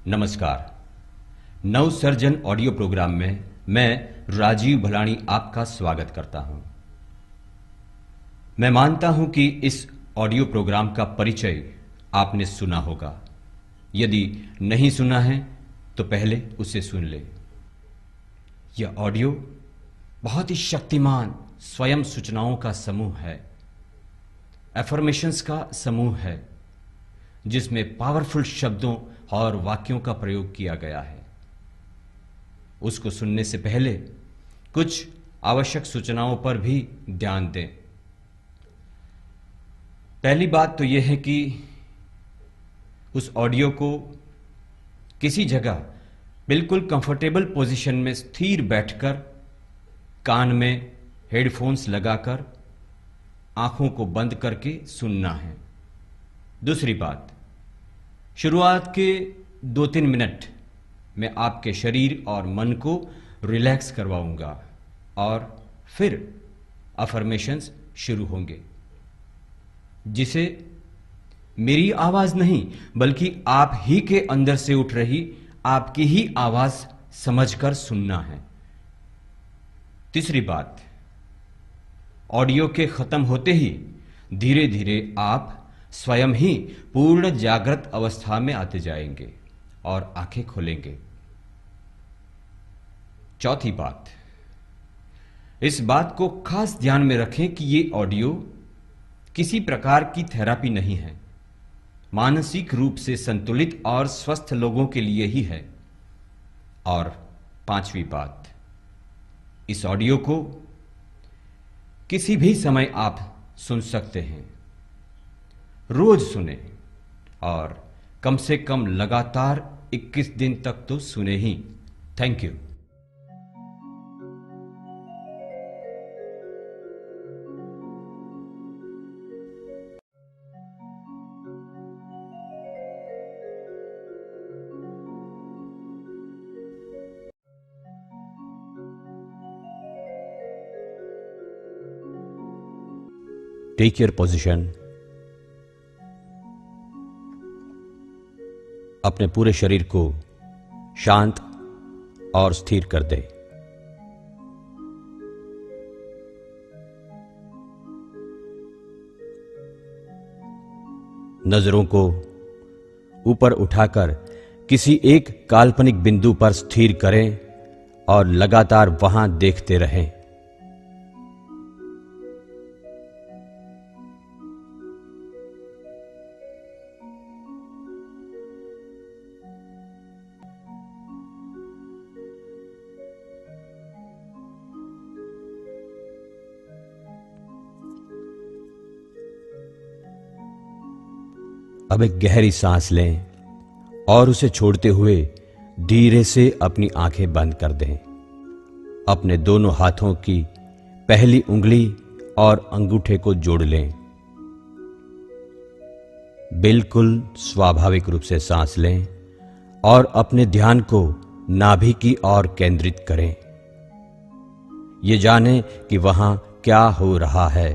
नमस्कार। नवसर्जन audio programme में मैं राजीव भलानी आपका स्वागत करता हूं। मैं मानता हूं कि इस ऑडियो प्रोग्राम का परिचय आपने सुना होगा। यदि नहीं सुना है तो पहले उसे सुन ले। यह ऑडियो बहुत ही शक्तिमान स्वयं सूचनाओं का समूह है, एफर्मेशंस का समूह है, जिसमें पावरफुल शब्दों और वाक्यों का प्रयोग किया गया है। उसको सुनने से पहले कुछ आवश्यक सूचनाओं पर भी ध्यान दें। पहली बात तो यह है कि उस ऑडियो को किसी जगह बिल्कुल कंफर्टेबल पोजीशन में स्थिर बैठकर कान में हेडफोन्स लगाकर आंखों को बंद करके सुनना है। दूसरी बात, शुरुआत के 2-3 मिनट मैं आपके शरीर और मन को रिलैक्स करवाऊंगा और फिर अफर्मेशंस शुरू होंगे, जिसे मेरी आवाज नहीं बल्कि आप ही के अंदर से उठ रही आपकी ही आवाज समझकर सुनना है। तीसरी बात, ऑडियो के खत्म होते ही धीरे धीरे आप स्वयं ही पूर्ण जागृत अवस्था में आते जाएंगे और आंखें खोलेंगे। चौथी बात, इस बात को खास ध्यान में रखें कि ये ऑडियो किसी प्रकार की थेरेपी नहीं है, मानसिक रूप से संतुलित और स्वस्थ लोगों के लिए ही है। और पांचवी बात, इस ऑडियो को किसी भी समय आप सुन सकते हैं। रोज सुने और कम से कम लगातार 21 दिन तक तो सुने ही। Thank you. Take your position. अपने पूरे शरीर को शांत और स्थिर कर दे। नजरों को ऊपर उठाकर किसी एक काल्पनिक बिंदु पर स्थिर करें और लगातार वहां देखते रहें। अब एक गहरी सांस लें और उसे छोड़ते हुए धीरे से अपनी आंखें बंद कर दें। अपने दोनों हाथों की पहली उंगली और अंगूठे को जोड़ लें। बिल्कुल स्वाभाविक रूप से सांस लें और अपने ध्यान को नाभि की ओर केंद्रित करें। ये जानें कि वहां क्या हो रहा है।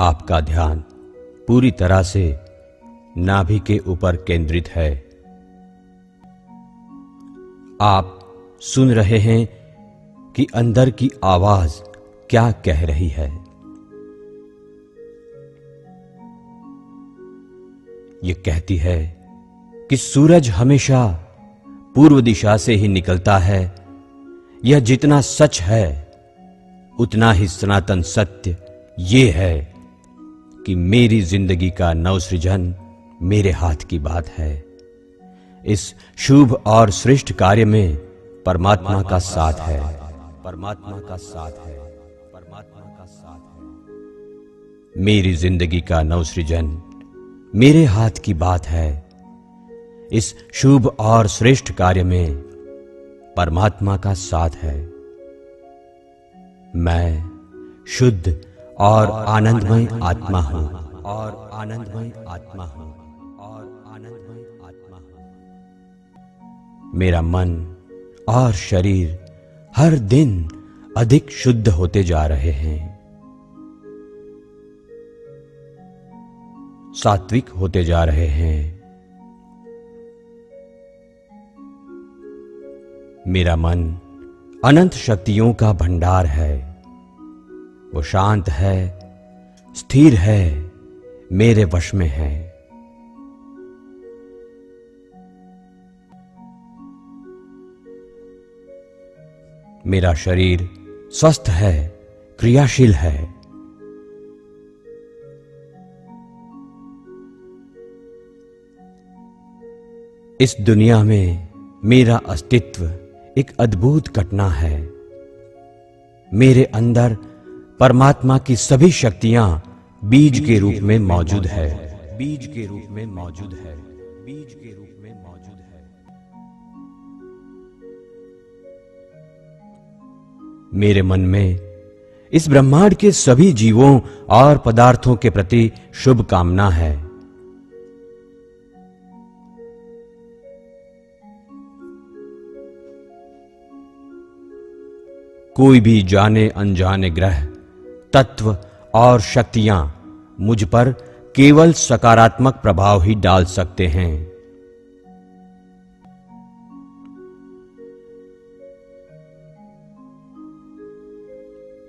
आपका ध्यान पूरी तरह से नाभि के ऊपर केंद्रित है। आप सुन रहे हैं कि अंदर की आवाज क्या कह रही है। यह कहती है कि सूरज हमेशा पूर्व दिशा से ही निकलता है। यह जितना सच है उतना ही सनातन सत्य ये है कि मेरी जिंदगी का नवसृजन मेरे हाथ की बात है। इस शुभ और श्रेष्ठ कार्य में परमात्मा का साथ है। परमात्मा का साथ है। परमात्मा का साथ है। मेरी जिंदगी का नवसृजन मेरे हाथ की बात है। इस शुभ और श्रेष्ठ कार्य में परमात्मा का साथ है। मैं शुद्ध और आनंदमय आत्मा हूं। और आनंदमय आत्मा हूं। और आनंदमय आत्मा हूं। मेरा मन और शरीर हर दिन अधिक शुद्ध होते जा रहे हैं, सात्विक होते जा रहे हैं। मेरा मन अनंत शक्तियों का भंडार है। वो शांत है, स्थिर है, मेरे वश में है। मेरा शरीर स्वस्थ है, क्रियाशील है। इस दुनिया में मेरा अस्तित्व एक अद्भुत घटना है। मेरे अंदर परमात्मा की सभी शक्तियां बीज के रूप में मौजूद है। बीज के रूप में मौजूद है। बीज के रूप में मौजूद है। मेरे मन में इस ब्रह्मांड के सभी जीवों और पदार्थों के प्रति शुभ कामना है। कोई भी जाने अनजाने ग्रह, तत्व और शक्तियां मुझ पर केवल सकारात्मक प्रभाव ही डाल सकते हैं।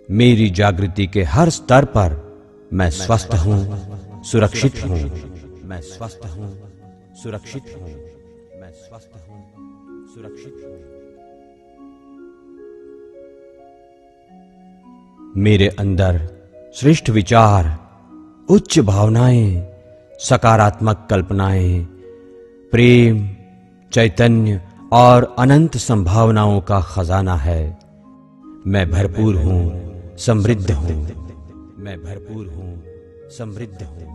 मेरी जागृति के हर स्तर पर मैं स्वस्थ हूं, सुरक्षित हूं। मैं स्वस्थ हूं, सुरक्षित हूं। मैं स्वस्थ हूं, सुरक्षित हूं। मेरे अंदर श्रेष्ठ विचार, उच्च भावनाएं, सकारात्मक कल्पनाएं, प्रेम, चैतन्य और अनंत संभावनाओं का खजाना है। मैं भरपूर हूं, समृद्ध हूं। मैं भरपूर हूं, समृद्ध हूं।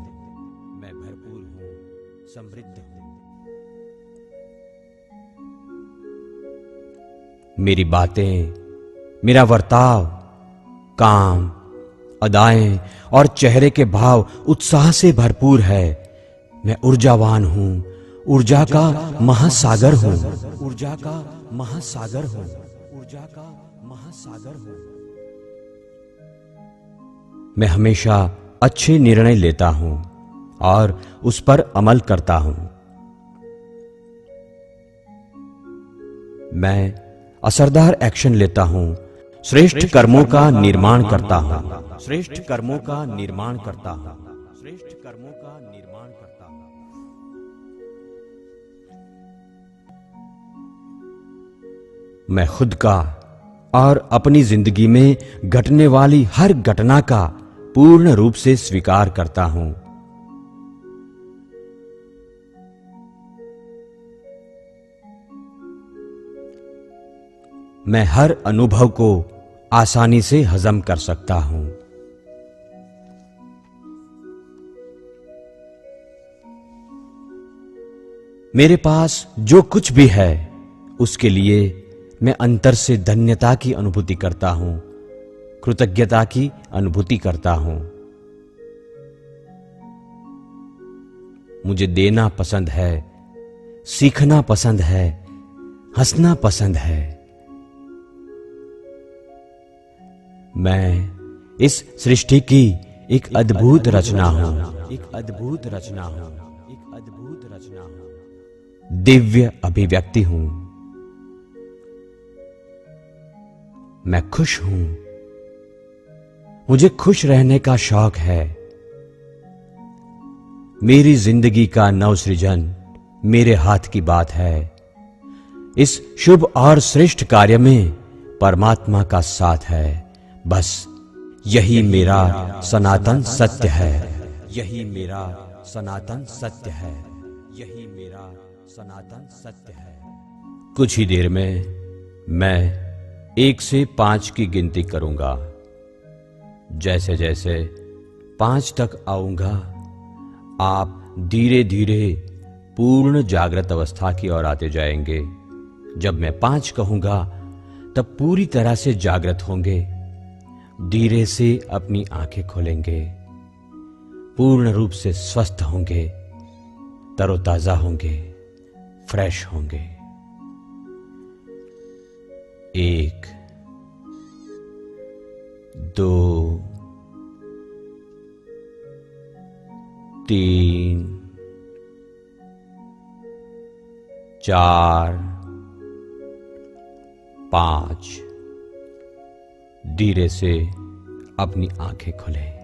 मैं भरपूर हूं, समृद्ध हूं। मेरी बातें, मेरा वर्ताव, काम, अदाएं और चेहरे के भाव उत्साह से भरपूर है। मैं ऊर्जावान हूं, ऊर्जा का महासागर हूं। ऊर्जा का महासागर हूं। ऊर्जा का महासागर हूं। मैं हमेशा अच्छे निर्णय लेता हूं और उस पर अमल करता हूं। मैं असरदार एक्शन लेता हूं, श्रेष्ठ कर्मों का निर्माण करता हूं। श्रेष्ठ कर्मों का निर्माण करता हूं। श्रेष्ठ कर्मों का निर्माण करता हूं। मैं खुद का और अपनी जिंदगी में घटने वाली हर घटना का पूर्ण रूप से स्वीकार करता हूं। मैं हर अनुभव को आसानी से हजम कर सकता हूं। मेरे पास जो कुछ भी है उसके लिए मैं अंतर से धन्यता की अनुभूति करता हूं, कृतज्ञता की अनुभूति करता हूं। मुझे देना पसंद है, सीखना पसंद है, हंसना पसंद है। मैं इस सृष्टि की एक अद्भुत रचना हूं, एक अद्भुत रचना हूं, एक अद्भुत रचना हूं, दिव्य अभिव्यक्ति हूं। मैं खुश हूं, मुझे खुश रहने का शौक है। मेरी जिंदगी का नवसृजन मेरे हाथ की बात है। इस शुभ और श्रेष्ठ कार्य में परमात्मा का साथ है। बस यही मेरा सनातन सत्य है, यही मेरा सनातन सत्य है, यही मेरा सनातन सत्य है। कुछ ही देर में मैं 1 से 5 की गिनती करूंगा। जैसे जैसे 5 तक आऊंगा, आप धीरे धीरे पूर्ण जागृत अवस्था की ओर आते जाएंगे। जब मैं 5 कहूंगा तब पूरी तरह से जागृत होंगे। धीरे से अपनी आंखें खोलेंगे, पूर्ण रूप से स्वस्थ होंगे, तरोताजा होंगे, फ्रेश होंगे। 1, 2, 3, 4, 5। धीरे से अपनी आंखें खोलें।